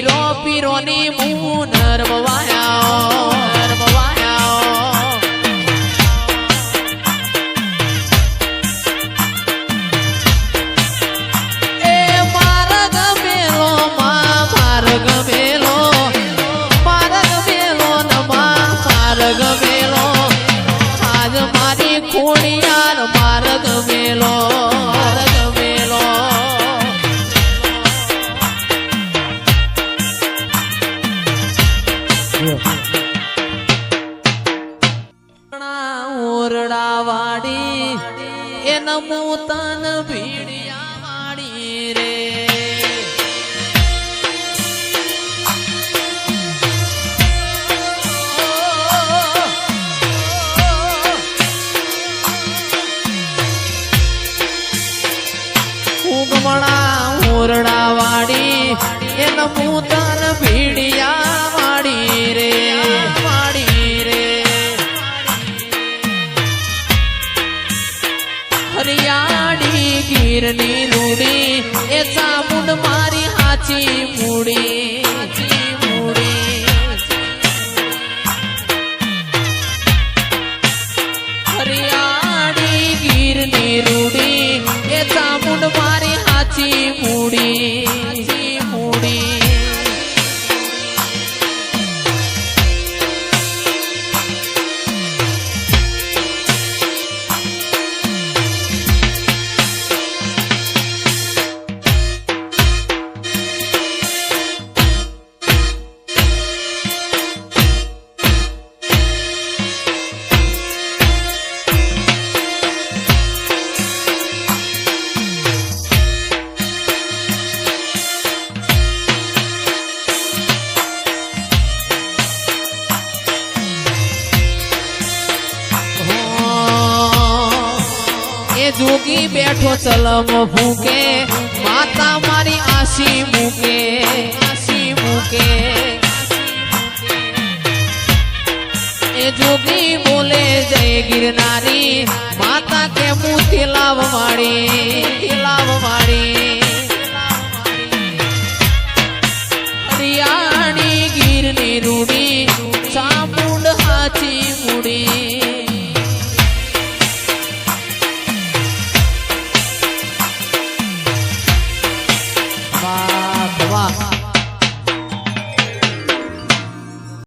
પીરો પીરોની મું નરમવાયા ઓરડાવાડી એ નમૂતન ભીડિયાવાડી રે ઉગમણા ઓરડાવાડી એ નમૂતન ભીડિયાવાડી રે હરિયાળી ગીરની રૂડી એ ચામુંડ મારી હાચી મૂડી હરિયાળી ગીરની રૂડી એ ચામુંડ મારી હાચી મૂડી જોગી બેઠો ચલમ ફૂકે માતા મારી આશી મૂકે એ જોગી બોલે જય ગિરનારી માતા કે મુથી લાવ માડી હરિયાળી ગીરની રૂડી ચામુંડ હાચી મૂડી